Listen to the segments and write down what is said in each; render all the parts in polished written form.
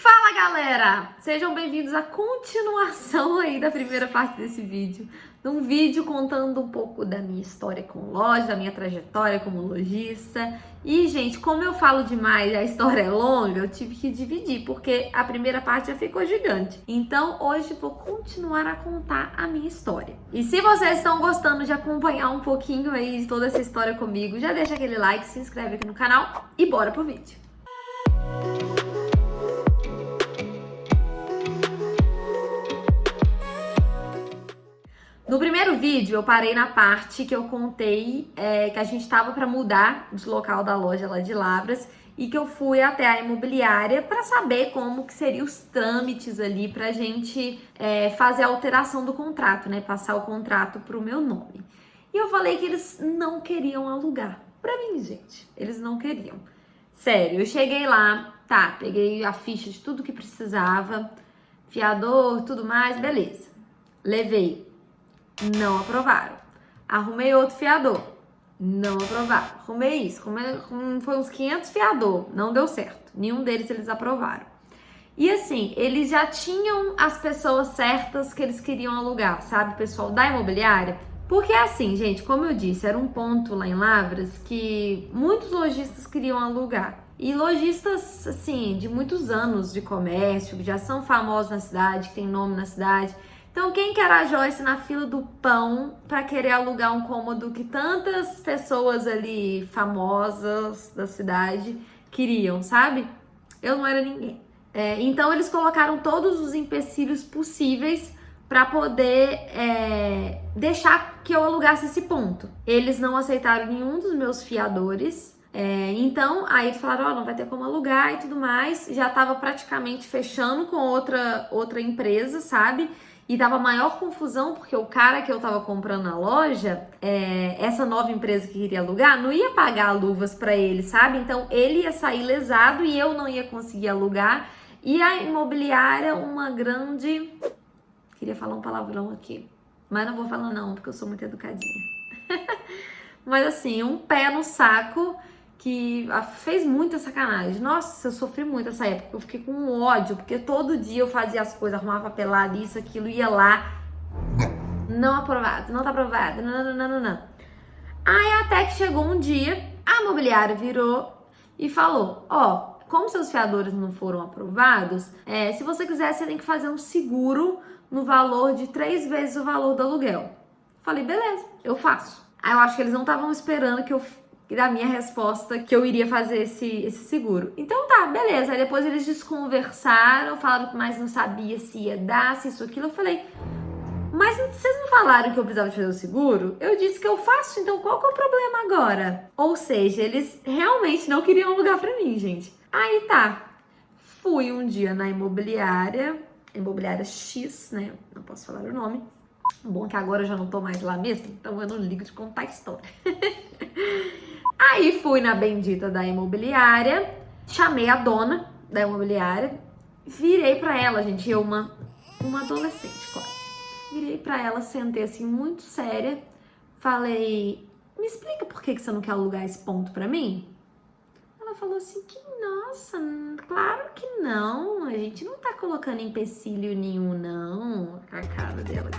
Fala galera! Sejam bem-vindos à continuação aí da primeira parte desse vídeo. Um vídeo contando um pouco da minha história com loja, da minha trajetória como lojista. E, gente, como eu falo demais, a história é longa, eu tive que dividir, porque a primeira parte já ficou gigante. Então, hoje vou continuar a contar a minha história. E se vocês estão gostando de acompanhar um pouquinho aí de toda essa história comigo, já deixa aquele like, se inscreve aqui no canal e bora pro vídeo. No primeiro vídeo, eu parei na parte que eu contei que a gente estava para mudar de local da loja lá de Lavras e que eu fui até a imobiliária para saber como que seriam os trâmites ali para a gente fazer a alteração do contrato, né? Passar o contrato para o meu nome. E eu falei que eles não queriam alugar. Para mim, gente, eles não queriam. Sério, eu cheguei lá, tá, peguei a ficha de tudo que precisava, fiador, tudo mais, beleza. Levei. Não aprovaram. Arrumei outro fiador. Não aprovaram. Arrumei isso. Foi uns 500 fiador. Não deu certo. Nenhum deles eles aprovaram. E assim, eles já tinham as pessoas certas que eles queriam alugar, sabe? O pessoal da imobiliária. Porque assim, gente, como eu disse, era um ponto lá em Lavras que muitos lojistas queriam alugar. E lojistas, assim, de muitos anos de comércio, que já são famosos na cidade, que tem nome na cidade. Então, quem que era a Joyce na fila do pão para querer alugar um cômodo que tantas pessoas ali famosas da cidade queriam, sabe? Eu não era ninguém. Então, eles colocaram todos os empecilhos possíveis para poder deixar que eu alugasse esse ponto. Eles não aceitaram nenhum dos meus fiadores. Então, aí eles falaram, não vai ter como alugar e tudo mais. Já estava praticamente fechando com outra empresa, sabe? E dava maior confusão, porque o cara que eu tava comprando na loja, essa nova empresa que queria alugar, não ia pagar luvas pra ele, sabe? Então, ele ia sair lesado e eu não ia conseguir alugar. E a imobiliária, uma grande... Queria falar um palavrão aqui, mas não vou falar não, porque eu sou muito educadinha. Mas assim, um pé no saco que fez muita sacanagem. Nossa, eu sofri muito essa época. Eu fiquei com ódio, porque todo dia eu fazia as coisas, arrumava papelada, isso, aquilo, ia lá. Não aprovado, não tá aprovado, não. Aí até que chegou um dia, a imobiliária virou e falou, como seus fiadores não foram aprovados, se você quiser, você tem que fazer um seguro no valor de 3 vezes o valor do aluguel. Falei, beleza, eu faço. Aí eu acho que eles não estavam esperando da minha resposta que eu iria fazer esse seguro. Então tá, beleza. Aí depois eles desconversaram, falaram que mais não sabia se ia dar, se isso, aquilo. Eu falei, mas vocês não falaram que eu precisava de fazer o seguro? Eu disse que eu faço, então qual que é o problema agora? Ou seja, eles realmente não queriam alugar pra mim, gente. Aí tá, fui um dia na imobiliária X, né? Não posso falar o nome. Bom que agora eu já não tô mais lá mesmo, então eu não ligo de contar a história. Aí fui na bendita da imobiliária, chamei a dona da imobiliária, virei pra ela, gente, eu uma adolescente quase. Virei pra ela, sentei assim muito séria, falei, me explica por que você não quer alugar esse ponto pra mim? Ela falou assim que, nossa, claro que não, a gente não tá colocando empecilho nenhum, não. A cara dela,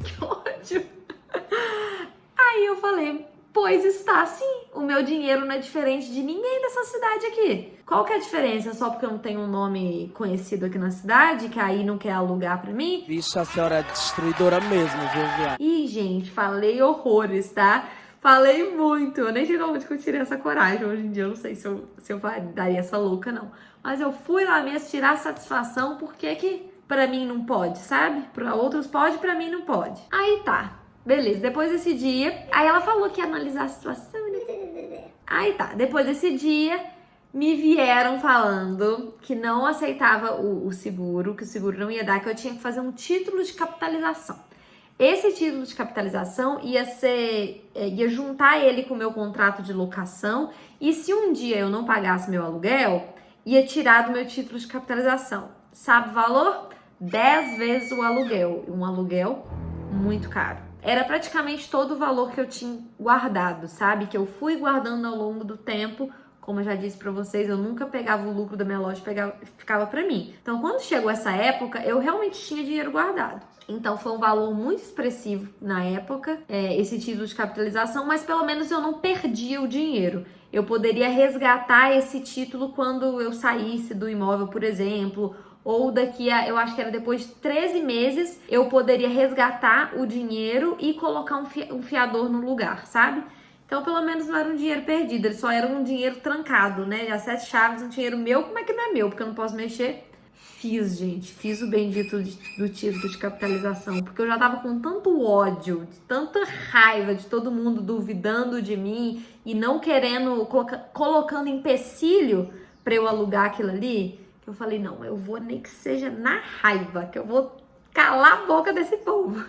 que ódio. Aí eu falei, pois está sim, o meu dinheiro não é diferente de ninguém dessa cidade aqui. Qual que é a diferença? Só porque eu não tenho um nome conhecido aqui na cidade, que aí não quer alugar pra mim? Vixe, a senhora é destruidora mesmo, viu, viado? Ih, gente, falei horrores, tá? Falei muito, eu nem sei como que eu tirei essa coragem. Hoje em dia eu não sei se eu daria essa louca, não. Mas eu fui lá mesmo tirar satisfação, porque que pra mim não pode, sabe? Pra outros pode, pra mim não pode. Aí tá, beleza, depois desse dia, aí ela falou que ia analisar a situação. Aí tá, depois desse dia, me vieram falando que não aceitava o seguro, que o seguro não ia dar, que eu tinha que fazer um título de capitalização. Esse título de capitalização ia juntar ele com o meu contrato de locação e se um dia eu não pagasse meu aluguel, ia tirar do meu título de capitalização. Sabe o valor? 10 vezes o aluguel. Um aluguel muito caro. Era praticamente todo o valor que eu tinha guardado, sabe? Que eu fui guardando ao longo do tempo Como eu já disse pra vocês, eu nunca pegava o lucro da minha loja, ficava pra mim. Então, quando chegou essa época, eu realmente tinha dinheiro guardado. Então, foi um valor muito expressivo na época, esse título de capitalização, mas pelo menos eu não perdia o dinheiro. Eu poderia resgatar esse título quando eu saísse do imóvel, por exemplo, ou daqui a, eu acho que era depois de 13 meses, eu poderia resgatar o dinheiro e colocar um fiador no lugar, sabe? Então, pelo menos não era um dinheiro perdido, ele só era um dinheiro trancado, né? As 7 chaves, um dinheiro meu, como é que não é meu? Porque eu não posso mexer. Fiz, gente, fiz o bendito do título de capitalização, porque eu já tava com tanto ódio, tanta raiva de todo mundo duvidando de mim e não querendo, colocando empecilho pra eu alugar aquilo ali, que eu falei, não, eu vou nem que seja na raiva, que eu vou calar a boca desse povo.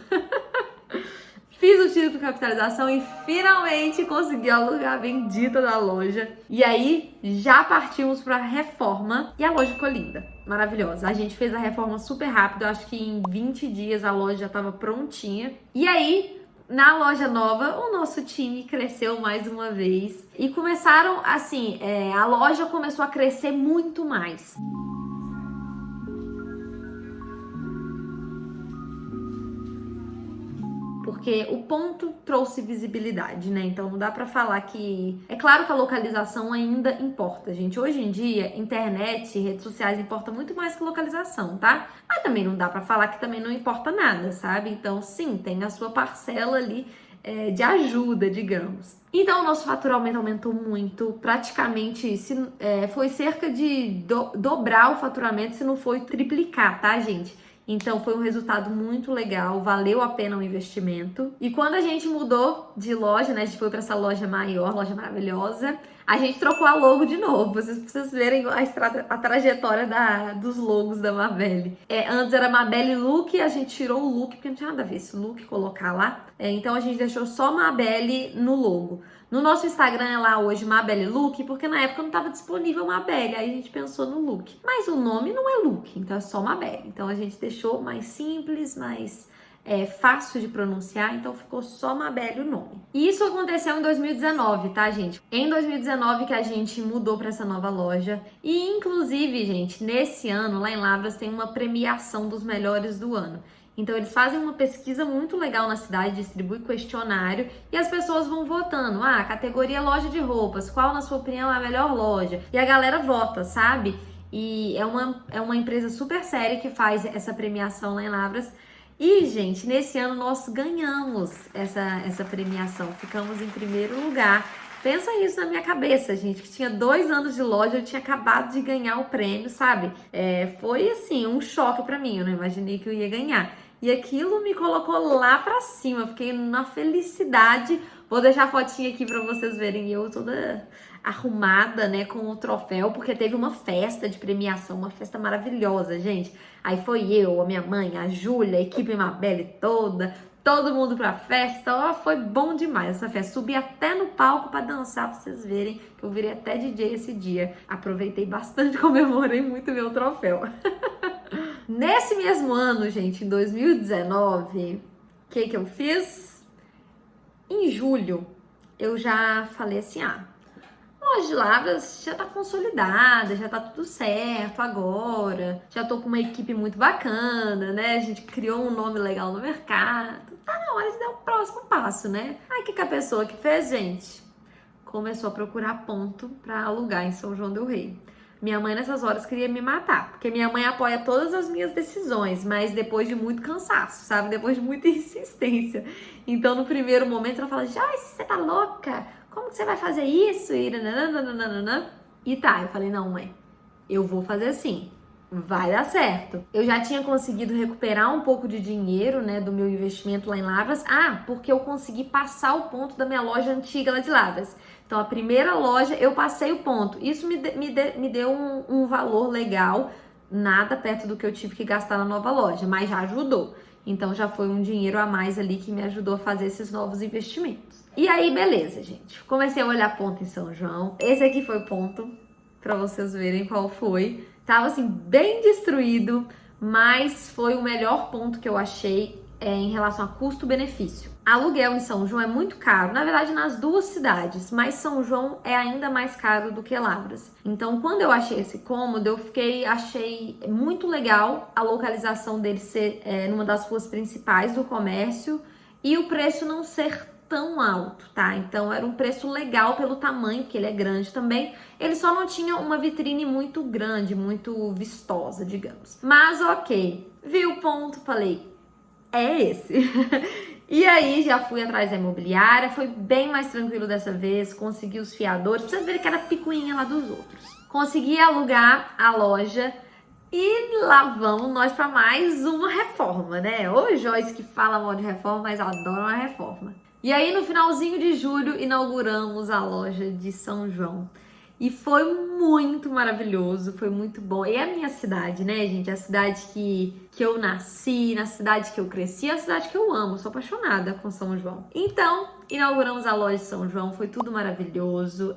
Fiz o título de capitalização e finalmente consegui alugar a bendita da loja. E aí, já partimos para a reforma e a loja ficou linda, maravilhosa. A gente fez a reforma super rápido, eu acho que em 20 dias a loja já estava prontinha. E aí, na loja nova, o nosso time cresceu mais uma vez. E começaram, assim, a loja começou a crescer muito mais. Porque o ponto trouxe visibilidade, né? Então não dá pra falar que... É claro que a localização ainda importa, gente. Hoje em dia, internet, redes sociais importa muito mais que localização, tá? Mas também não dá pra falar que também não importa nada, sabe? Então sim, tem a sua parcela ali de ajuda, digamos. Então o nosso faturamento aumentou muito, praticamente foi cerca de dobrar o faturamento, se não foi triplicar, tá, gente? Então foi um resultado muito legal, valeu a pena o investimento. E quando a gente mudou de loja, né, a gente foi para essa loja maior, loja maravilhosa, a gente trocou a logo de novo. Vocês verem a trajetória dos logos da Mabelle. Antes era Mabelle Look, a gente tirou o look, porque não tinha nada a ver esse look colocar lá. Então a gente deixou só Mabelle no logo. No nosso Instagram é lá hoje Mabelle Look, porque na época não estava disponível Mabelle, aí a gente pensou no look. Mas o nome não é Look, então é só Mabelle. Então a gente deixou mais simples, mais fácil de pronunciar, então ficou só Mabelle o nome. E isso aconteceu em 2019, tá, gente? Em 2019 que a gente mudou para essa nova loja. E inclusive, gente, nesse ano lá em Lavras tem uma premiação dos melhores do ano. Então eles fazem uma pesquisa muito legal na cidade, distribui questionário e as pessoas vão votando. Categoria loja de roupas, qual na sua opinião é a melhor loja? E a galera vota, sabe? E é uma empresa super séria que faz essa premiação lá em Lavras. E, gente, nesse ano nós ganhamos essa premiação, ficamos em primeiro lugar. Pensa isso na minha cabeça, gente, que tinha 2 anos de loja, eu tinha acabado de ganhar o prêmio, sabe? Foi, assim, um choque pra mim, eu não imaginei que eu ia ganhar. E aquilo me colocou lá pra cima, fiquei na felicidade. Vou deixar a fotinha aqui pra vocês verem eu toda arrumada, né, com o troféu, porque teve uma festa de premiação, uma festa maravilhosa, gente. Aí foi eu, a minha mãe, a Júlia, a equipe Mabelle toda, todo mundo pra festa. Foi bom demais essa festa. Subi até no palco pra dançar, pra vocês verem que eu virei até DJ esse dia. Aproveitei bastante, comemorei muito meu troféu. Nesse mesmo ano, gente, em 2019, o que eu fiz? Em julho, eu já falei assim, a loja de Lavras já tá consolidada, já tá tudo certo agora, já tô com uma equipe muito bacana, né? A gente criou um nome legal no mercado, tá na hora de dar o próximo passo, né? Aí o que a pessoa que fez, gente? Começou a procurar ponto pra alugar em São João del Rei. Minha mãe nessas horas queria me matar, porque minha mãe apoia todas as minhas decisões, mas depois de muito cansaço, sabe? Depois de muita insistência. Então, no primeiro momento, ela fala, Joyce, você tá louca? Como que você vai fazer isso? E tá, eu falei, não, mãe, eu vou fazer assim, vai dar certo. Eu já tinha conseguido recuperar um pouco de dinheiro, né, do meu investimento lá em Lavras. Porque eu consegui passar o ponto da minha loja antiga lá de Lavras. Então, a primeira loja, eu passei o ponto. Isso me deu um valor legal, nada perto do que eu tive que gastar na nova loja, mas já ajudou. Então, já foi um dinheiro a mais ali que me ajudou a fazer esses novos investimentos. E aí, beleza, gente. Comecei a olhar ponto em São João. Esse aqui foi o ponto, pra vocês verem qual foi. Tava, assim, bem destruído, mas foi o melhor ponto que eu achei em relação a custo-benefício. Aluguel em São João é muito caro, na verdade nas duas cidades, mas São João é ainda mais caro do que Lavras. Então, quando eu achei esse cômodo, achei muito legal a localização dele ser numa das ruas principais do comércio e o preço não ser tão alto, tá? Então era um preço legal pelo tamanho, porque ele é grande também. Ele só não tinha uma vitrine muito grande, muito vistosa, digamos. Mas ok, vi o ponto, falei, é esse. E aí já fui atrás da imobiliária, foi bem mais tranquilo dessa vez, consegui os fiadores, pra vocês verem que era picuinha lá dos outros. Consegui alugar a loja e lá vamos nós para mais uma reforma, né? Ô Joyce que fala mal de reforma, mas adora uma reforma. E aí no finalzinho de julho inauguramos a loja de São João. E foi muito maravilhoso, foi muito bom. E é a minha cidade, né, gente? A cidade que eu nasci, na cidade que eu cresci, a cidade que eu amo. Sou apaixonada com São João. Então, inauguramos a loja de São João, foi tudo maravilhoso.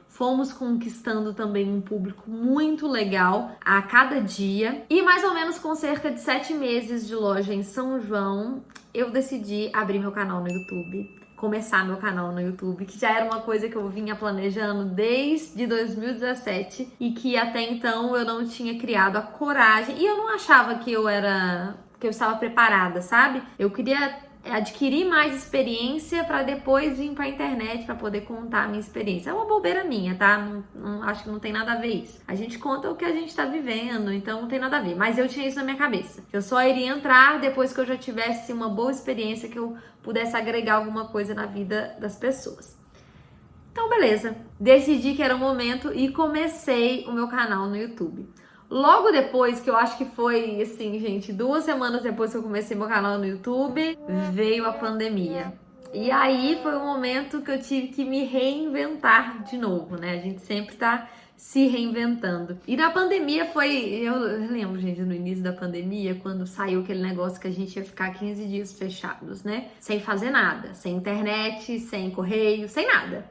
Fomos conquistando também um público muito legal a cada dia. E mais ou menos com cerca de 7 meses de loja em São João, eu decidi abrir meu canal no YouTube. Começar meu canal no YouTube, que já era uma coisa que eu vinha planejando desde 2017 e que até então eu não tinha criado a coragem e eu não achava que eu estava preparada, sabe? Eu queria adquirir mais experiência para depois vir para a internet para poder contar a minha experiência. É uma bobeira minha, tá? Não acho que não tem nada a ver isso. A gente conta o que a gente tá vivendo, então não tem nada a ver. Mas eu tinha isso na minha cabeça. Eu só iria entrar depois que eu já tivesse uma boa experiência, que eu pudesse agregar alguma coisa na vida das pessoas. Então, beleza. Decidi que era o momento e comecei o meu canal no YouTube. Logo depois, que eu acho que foi, assim, gente, 2 semanas depois que eu comecei meu canal no YouTube, veio a pandemia. E aí foi o momento que eu tive que me reinventar de novo, né? A gente sempre tá se reinventando. E na pandemia eu lembro, gente, no início da pandemia, quando saiu aquele negócio que a gente ia ficar 15 dias fechados, né? Sem fazer nada, sem internet, sem correio, sem nada.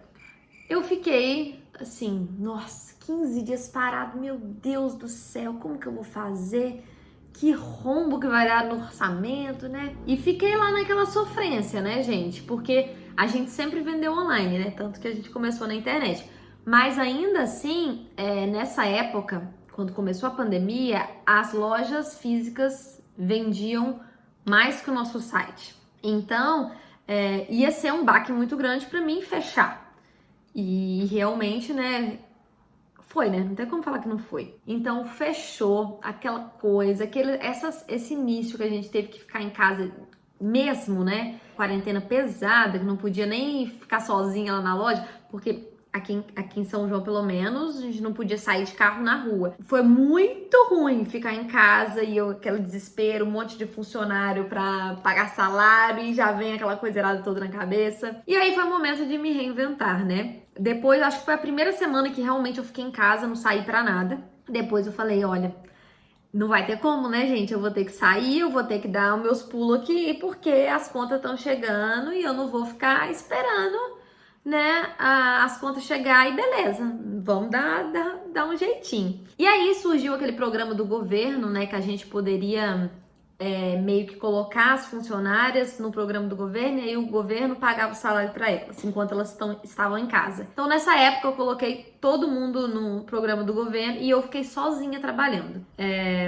Eu fiquei assim, nossa, 15 dias parado, meu Deus do céu, como que eu vou fazer? Que rombo que vai dar no orçamento, né? E fiquei lá naquela sofrência, né, gente? Porque a gente sempre vendeu online, né? Tanto que a gente começou na internet. Mas ainda assim, nessa época, quando começou a pandemia, as lojas físicas vendiam mais que o nosso site. Então, ia ser um baque muito grande para mim fechar. E realmente, né, foi, né? Não tem como falar que não foi. Então, fechou aquela coisa, esse início que a gente teve que ficar em casa mesmo, né? Quarentena pesada, que não podia nem ficar sozinha lá na loja, porque aqui em São João, pelo menos, a gente não podia sair de carro na rua. Foi muito ruim ficar em casa e aquele desespero, um monte de funcionário pra pagar salário e já vem aquela coisa errada toda na cabeça. E aí foi o momento de me reinventar, né? Depois, acho que foi a primeira semana que realmente eu fiquei em casa, não saí pra nada. Depois eu falei, olha, não vai ter como, né, gente? Eu vou ter que sair, eu vou ter que dar os meus pulos aqui, porque as contas estão chegando e eu não vou ficar esperando, né, as contas chegar e beleza, vamos dar um jeitinho. E aí surgiu aquele programa do governo, né, que a gente poderia meio que colocar as funcionárias no programa do governo e aí o governo pagava o salário para elas, enquanto elas estavam em casa. Então nessa época eu coloquei todo mundo no programa do governo e eu fiquei sozinha trabalhando.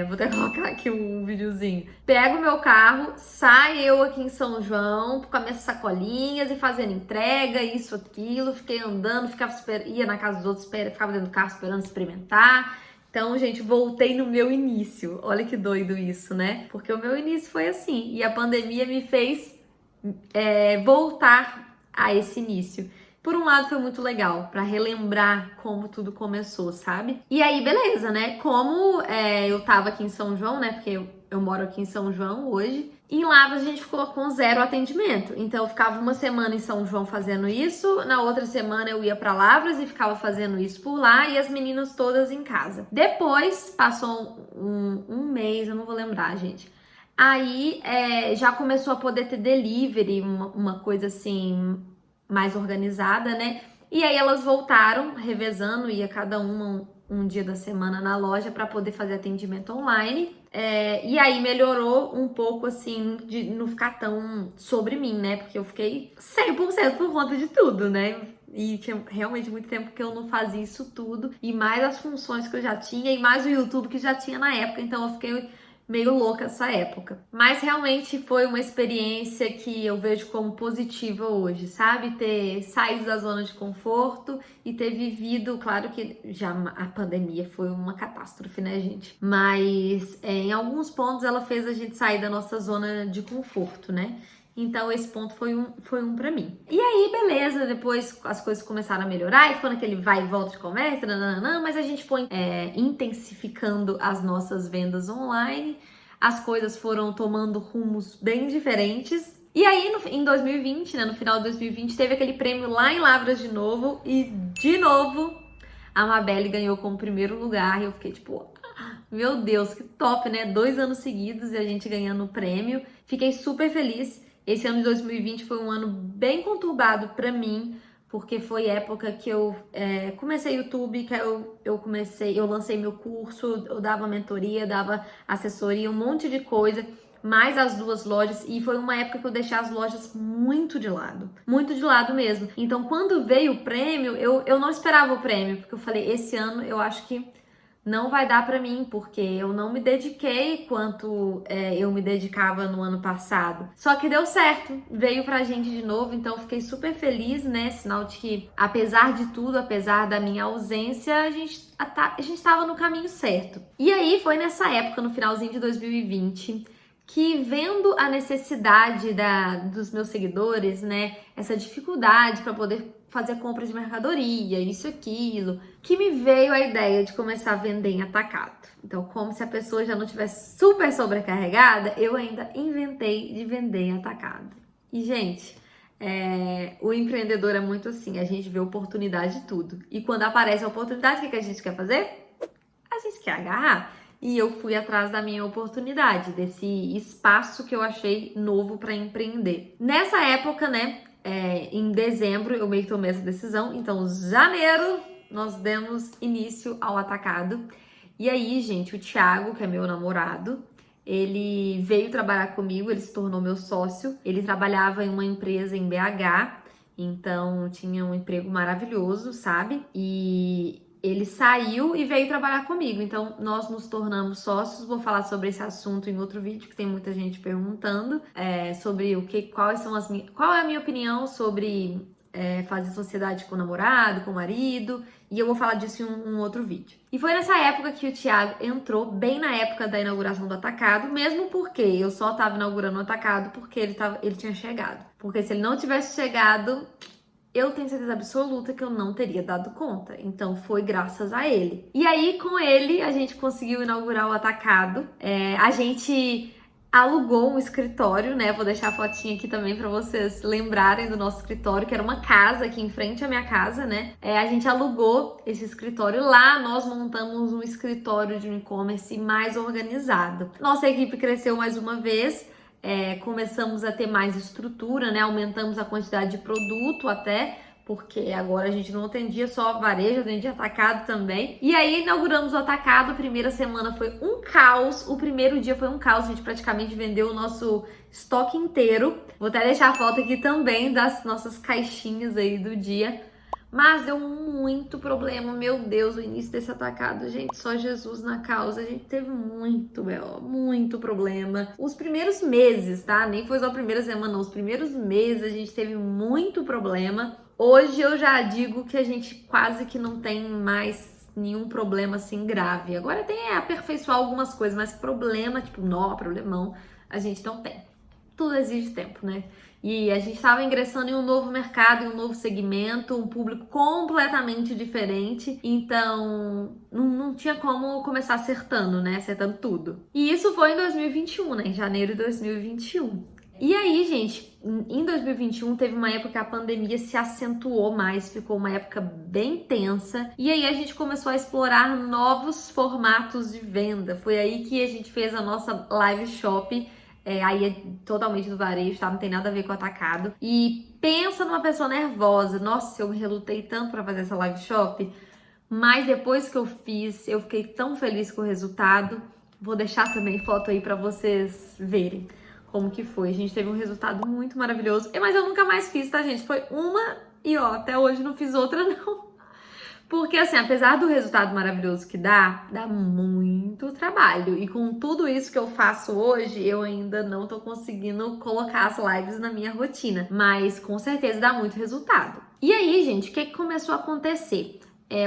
Vou até colocar aqui um videozinho. Pego o meu carro, saio eu aqui em São João com as minhas sacolinhas e fazendo entrega, isso, aquilo, fiquei andando, ia na casa dos outros, ficava dentro do carro esperando experimentar. Então, gente, voltei no meu início. Olha que doido isso, né? Porque o meu início foi assim. E a pandemia me fez voltar a esse início. Por um lado, foi muito legal, pra relembrar como tudo começou, sabe? E aí, beleza, né? Como eu tava aqui em São João, né? Porque eu moro aqui em São João hoje. E em Lavras a gente ficou com 0 atendimento. Então eu ficava uma semana em São João fazendo isso, na outra semana eu ia pra Lavras e ficava fazendo isso por lá e as meninas todas em casa. Depois passou um mês, eu não vou lembrar, gente. Aí já começou a poder ter delivery, uma coisa assim mais organizada, né? E aí elas voltaram revezando, ia cada uma um dia da semana na loja para poder fazer atendimento online. E aí melhorou um pouco, assim, de não ficar tão sobre mim, né? Porque eu fiquei 100% por conta de tudo, né? E tinha realmente muito tempo que eu não fazia isso tudo. E mais as funções que eu já tinha, e mais o YouTube que já tinha na época. Então eu fiquei meio louca essa época. Mas realmente foi uma experiência que eu vejo como positiva hoje, sabe? Ter saído da zona de conforto e ter vivido, claro que já a pandemia foi uma catástrofe, né, gente? Mas em alguns pontos ela fez a gente sair da nossa zona de conforto, né? Então esse ponto foi um para mim. E aí, beleza, depois as coisas começaram a melhorar e ficou naquele vai e volta de comércio, nananã, mas a gente foi intensificando as nossas vendas online, as coisas foram tomando rumos bem diferentes. E aí, em 2020, né, no final de 2020, teve aquele prêmio lá em Lavras de novo e, de novo, a Mabelle ganhou como primeiro lugar e eu fiquei tipo... Meu Deus, que top, né? 2 anos seguidos e a gente ganhando o prêmio. Fiquei super feliz. Esse ano de 2020 foi um ano bem conturbado pra mim, porque foi época que eu comecei YouTube, que eu lancei meu curso, eu dava mentoria, dava assessoria, um monte de coisa, mais as 2 lojas, e foi uma época que eu deixei as lojas muito de lado mesmo. Então, quando veio o prêmio, eu não esperava o prêmio, porque eu falei, esse ano eu acho que não vai dar pra mim, porque eu não me dediquei quanto eu me dedicava no ano passado. Só que deu certo, veio pra gente de novo, então eu fiquei super feliz, né? Sinal de que, apesar de tudo, apesar da minha ausência, a gente estava no caminho certo. E aí foi nessa época, no finalzinho de 2020, que vendo a necessidade dos meus seguidores, né, essa dificuldade para poder fazer compra de mercadoria, isso e aquilo, que me veio a ideia de começar a vender em atacado. Então, como se a pessoa já não tivesse super sobrecarregada, eu ainda inventei de vender em atacado. E, gente, o empreendedor é muito assim, a gente vê oportunidade de tudo. E quando aparece a oportunidade, o que a gente quer fazer? A gente quer agarrar. E eu fui atrás da minha oportunidade, desse espaço que eu achei novo para empreender. Nessa época, né, em dezembro, eu meio que tomei essa decisão. Então, janeiro, nós demos início ao atacado. E aí, gente, o Thiago, que é meu namorado, ele veio trabalhar comigo, ele se tornou meu sócio. Ele trabalhava em uma empresa em BH, então tinha um emprego maravilhoso, sabe? E ele saiu e veio trabalhar comigo, então nós nos tornamos sócios. Vou falar sobre esse assunto em outro vídeo, que tem muita gente perguntando sobre qual é a minha opinião sobre fazer sociedade com o namorado, com o marido, e eu vou falar disso em um outro vídeo. E foi nessa época que o Thiago entrou, bem na época da inauguração do atacado, mesmo porque eu só tava inaugurando o atacado porque ele tinha chegado. Porque se ele não tivesse chegado, eu tenho certeza absoluta que eu não teria dado conta. Então, foi graças a ele. E aí, com ele, a gente conseguiu inaugurar o atacado. A gente alugou um escritório, né? Vou deixar a fotinha aqui também para vocês lembrarem do nosso escritório, que era uma casa aqui em frente à minha casa, né? A gente alugou esse escritório lá, nós montamos um escritório de e-commerce mais organizado. Nossa equipe cresceu mais uma vez. Começamos a ter mais estrutura, né? Aumentamos a quantidade de produto até, porque agora a gente não atendia só varejo, atendia atacado também. E aí inauguramos o atacado, a primeira semana foi um caos, o primeiro dia foi um caos, a gente praticamente vendeu o nosso estoque inteiro. Vou até deixar a foto aqui também das nossas caixinhas aí do dia. Mas deu muito problema, meu Deus, o início desse atacado, gente, só Jesus na causa. A gente teve muito problema. Os primeiros meses, tá? Nem foi só a primeira semana, não. Os primeiros meses a gente teve muito problema. Hoje eu já digo que a gente quase que não tem mais nenhum problema assim grave. Agora tem aperfeiçoar algumas coisas, mas problema, tipo, problemão, a gente não tem. Tudo exige tempo, né? E a gente estava ingressando em um novo mercado, em um novo segmento, um público completamente diferente. Então, não tinha como começar acertando, né? Acertando tudo. E isso foi em 2021, né? Em janeiro de 2021. E aí, gente, em 2021 teve uma época que a pandemia se acentuou mais, ficou uma época bem tensa. E aí a gente começou a explorar novos formatos de venda. Foi aí que a gente fez a nossa live shop. Aí é totalmente do varejo, tá? Não tem nada a ver com o atacado. E pensa numa pessoa nervosa. Nossa, eu me relutei tanto pra fazer essa live shop. Mas depois que eu fiz, eu fiquei tão feliz com o resultado. Vou deixar também foto aí pra vocês verem como que foi. A gente teve um resultado muito maravilhoso. Mas eu nunca mais fiz, tá, gente? Foi uma e ó, até hoje não fiz outra não. Porque assim, apesar do resultado maravilhoso que dá muito trabalho. E com tudo isso que eu faço hoje, eu ainda não tô conseguindo colocar as lives na minha rotina. Mas com certeza dá muito resultado. E aí, gente, o que começou a acontecer?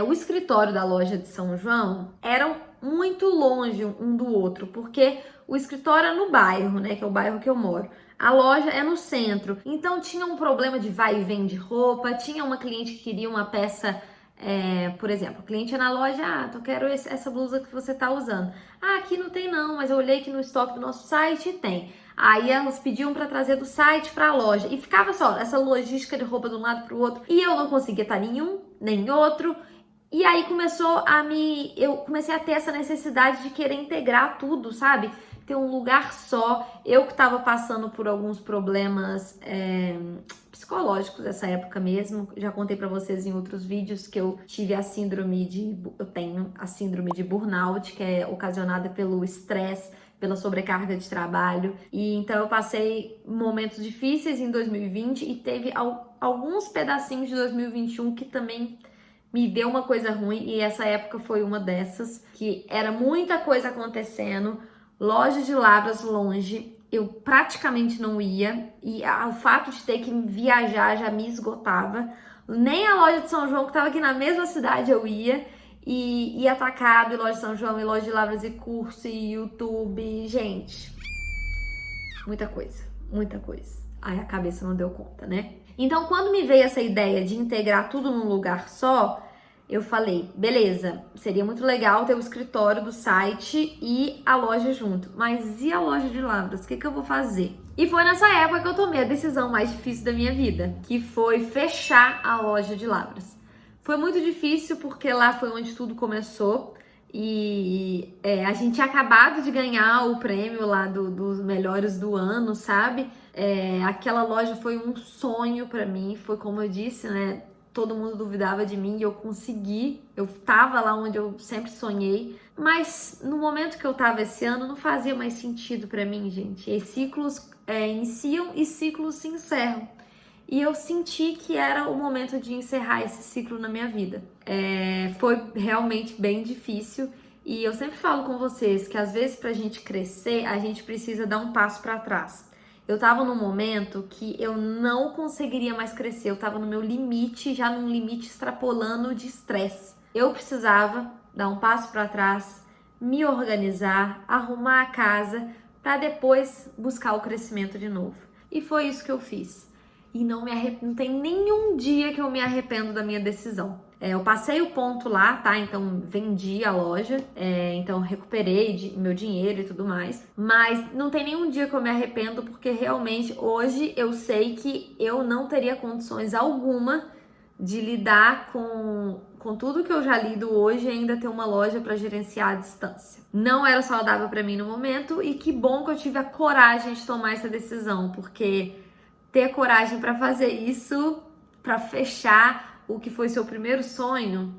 O escritório da loja de São João era muito longe um do outro, porque o escritório é no bairro, né, que é o bairro que eu moro. A loja é no centro, então tinha um problema de vai e vem de roupa, tinha uma cliente que queria uma peça, por exemplo, o cliente é na loja, eu quero essa blusa que você tá usando. Aqui não tem não, mas eu olhei aqui no estoque do nosso site e tem. Aí elas pediam para trazer do site para a loja e ficava só essa logística de roupa de um lado para o outro e eu não conseguia estar nenhum, nem outro. E aí eu comecei a ter essa necessidade de querer integrar tudo, sabe? Ter um lugar só. Eu que estava passando por alguns problemas psicológicos nessa época mesmo. Já contei pra vocês em outros vídeos que eu tenho a síndrome de burnout, que é ocasionada pelo estresse, pela sobrecarga de trabalho. E então eu passei momentos difíceis em 2020 e teve alguns pedacinhos de 2021 que também me deu uma coisa ruim, e essa época foi uma dessas, que era muita coisa acontecendo, loja de Lavras longe, eu praticamente não ia, e o fato de ter que viajar já me esgotava. Nem a loja de São João, que estava aqui na mesma cidade, eu ia, e atacado, e loja de São João, e loja de Lavras, e curso, e YouTube, gente, muita coisa, muita coisa. Aí a cabeça não deu conta, né? Então, quando me veio essa ideia de integrar tudo num lugar só, eu falei, beleza, seria muito legal ter o escritório do site e a loja junto. Mas e a loja de Lavras? O que eu vou fazer? E foi nessa época que eu tomei a decisão mais difícil da minha vida, que foi fechar a loja de Lavras. Foi muito difícil porque lá foi onde tudo começou. E a gente tinha acabado de ganhar o prêmio lá dos melhores do ano, sabe? Aquela loja foi um sonho pra mim, foi como eu disse, né? Todo mundo duvidava de mim e eu consegui. Eu tava lá onde eu sempre sonhei. Mas no momento que eu tava esse ano, não fazia mais sentido pra mim, gente. E ciclos iniciam e ciclos se encerram. E eu senti que era o momento de encerrar esse ciclo na minha vida. Foi realmente bem difícil. E eu sempre falo com vocês que às vezes pra gente crescer, a gente precisa dar um passo pra trás. Eu tava num momento que eu não conseguiria mais crescer. Eu tava no meu limite, já num limite extrapolando de estresse. Eu precisava dar um passo pra trás, me organizar, arrumar a casa pra depois buscar o crescimento de novo. E foi isso que eu fiz. E não tem nenhum dia que eu me arrependo da minha decisão. Eu passei o ponto lá, tá? Então vendi a loja, então recuperei meu dinheiro e tudo mais. Mas não tem nenhum dia que eu me arrependo, porque realmente hoje eu sei que eu não teria condições alguma de lidar com tudo que eu já lido hoje e ainda ter uma loja para gerenciar à distância. Não era saudável para mim no momento, e que bom que eu tive a coragem de tomar essa decisão, porque ter coragem para fazer isso, para fechar o que foi seu primeiro sonho,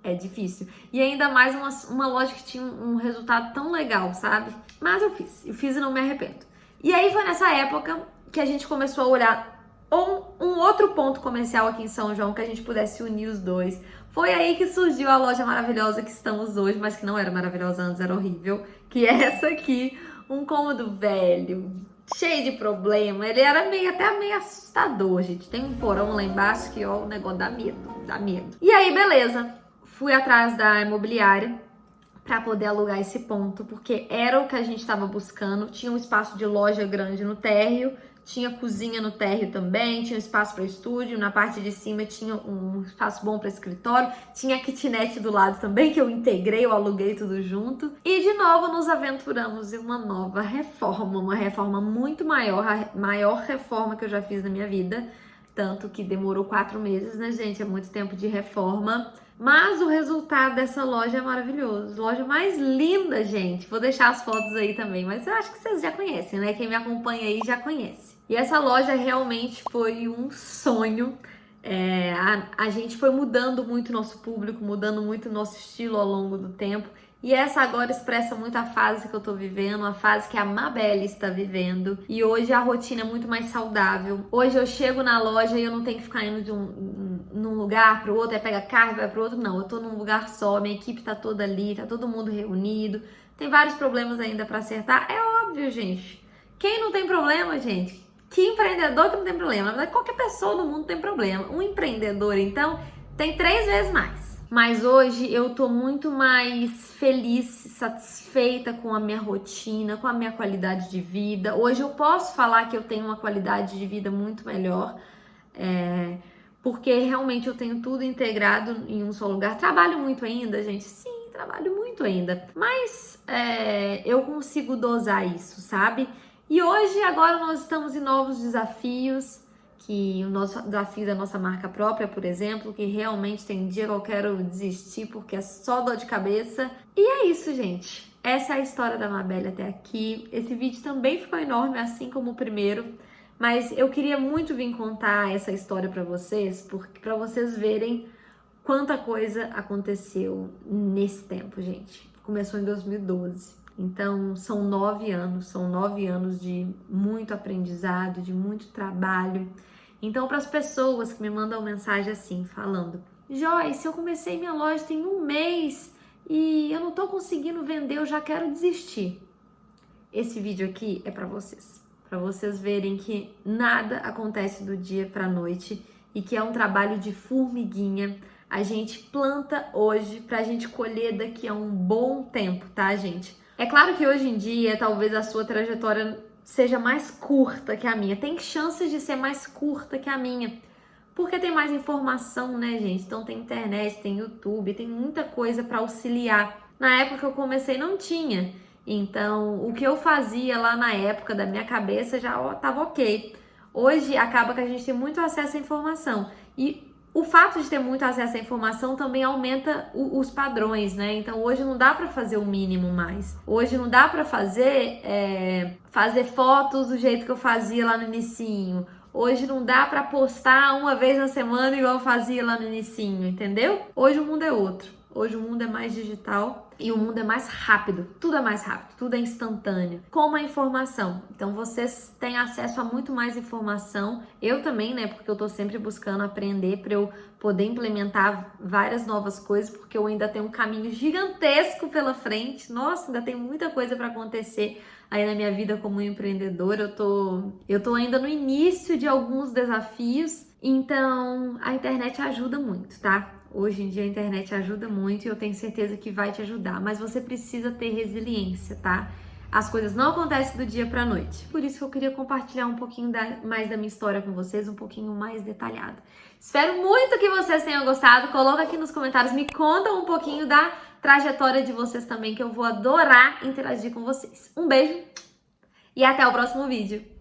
é difícil. E ainda mais uma loja que tinha um resultado tão legal, sabe? Mas eu fiz e não me arrependo. E aí foi nessa época que a gente começou a olhar um outro ponto comercial aqui em São João, que a gente pudesse unir os dois. Foi aí que surgiu a loja maravilhosa que estamos hoje, mas que não era maravilhosa antes, era horrível, que é essa aqui, um cômodo velho, cheio de problema. Ele era até meio assustador, gente. Tem um porão lá embaixo que, ó, o negócio dá medo. E aí, beleza. Fui atrás da imobiliária para poder alugar esse ponto, porque era o que a gente estava buscando. Tinha um espaço de loja grande no térreo, tinha cozinha no térreo também, tinha um espaço para estúdio, na parte de cima tinha um espaço bom para escritório, tinha a kitnet do lado também, que eu integrei, eu aluguei tudo junto. E de novo nos aventuramos em uma nova reforma, uma reforma muito maior, a maior reforma que eu já fiz na minha vida, tanto que demorou 4 meses, né, gente? É muito tempo de reforma. Mas o resultado dessa loja é maravilhoso. Loja mais linda, gente. Vou deixar as fotos aí também, mas eu acho que vocês já conhecem, né? Quem me acompanha aí já conhece. E essa loja realmente foi um sonho A gente foi mudando muito o nosso público, mudando muito o nosso estilo ao longo do tempo. E essa agora expressa muito a fase que eu tô vivendo, a fase que a Mabelle está vivendo. E hoje a rotina é muito mais saudável. Hoje eu chego na loja e eu não tenho que ficar indo de num lugar pro outro, aí pega carro e vai pro outro. Não, eu tô num lugar só, minha equipe tá toda ali, tá todo mundo reunido. Tem vários problemas ainda pra acertar. É óbvio, gente. Quem não tem problema, gente? Que empreendedor que não tem problema? Na verdade, qualquer pessoa no mundo tem problema. Um empreendedor, então, tem 3 vezes mais. Mas hoje eu tô muito mais feliz, satisfeita com a minha rotina, com a minha qualidade de vida. Hoje eu posso falar que eu tenho uma qualidade de vida muito melhor, porque realmente eu tenho tudo integrado em um só lugar. Trabalho muito ainda, gente. Sim, trabalho muito ainda. Mas eu consigo dosar isso, sabe? E hoje, agora, nós estamos em novos desafios, que o nosso desafio da nossa marca própria, por exemplo, que realmente tem dia que eu quero desistir porque é só dor de cabeça. E é isso, gente. Essa é a história da Mabelle até aqui. Esse vídeo também ficou enorme, assim como o primeiro, mas eu queria muito vir contar essa história para vocês, porque para vocês verem quanta coisa aconteceu nesse tempo, gente. Começou em 2012. Então, são 9 anos de muito aprendizado, de muito trabalho. Então, para as pessoas que me mandam mensagem assim, falando: Joyce, eu comecei minha loja tem 1 mês e eu não tô conseguindo vender, eu já quero desistir. Esse vídeo aqui é para vocês verem que nada acontece do dia para a noite e que é um trabalho de formiguinha. A gente planta hoje para a gente colher daqui a um bom tempo, tá, gente? É claro que hoje em dia, talvez a sua trajetória seja mais curta que a minha. Tem chances de ser mais curta que a minha. Porque tem mais informação, né, gente? Então tem internet, tem YouTube, tem muita coisa para auxiliar. Na época que eu comecei não tinha. Então, o que eu fazia lá na época da minha cabeça já tava ok. Hoje acaba que a gente tem muito acesso à informação. E o fato de ter muito acesso à informação também aumenta os padrões, né? Então hoje não dá para fazer o mínimo mais. Hoje não dá para fazer fotos do jeito que eu fazia lá no inicinho. Hoje não dá para postar uma vez na semana igual eu fazia lá no inicinho, entendeu? Hoje o mundo é outro. Hoje o mundo é mais digital e o mundo é mais rápido. Tudo é mais rápido, tudo é instantâneo. Como a informação. Então vocês têm acesso a muito mais informação. Eu também, né? Porque eu tô sempre buscando aprender para eu poder implementar várias novas coisas, porque eu ainda tenho um caminho gigantesco pela frente. Nossa, ainda tem muita coisa para acontecer aí na minha vida como empreendedora. Eu tô ainda no início de alguns desafios. Então, a internet ajuda muito, tá? Hoje em dia a internet ajuda muito e eu tenho certeza que vai te ajudar, mas você precisa ter resiliência, tá? As coisas não acontecem do dia pra noite. Por isso que eu queria compartilhar um pouquinho mais da minha história com vocês, um pouquinho mais detalhada. Espero muito que vocês tenham gostado. Coloca aqui nos comentários, me conta um pouquinho da trajetória de vocês também, que eu vou adorar interagir com vocês. Um beijo e até o próximo vídeo.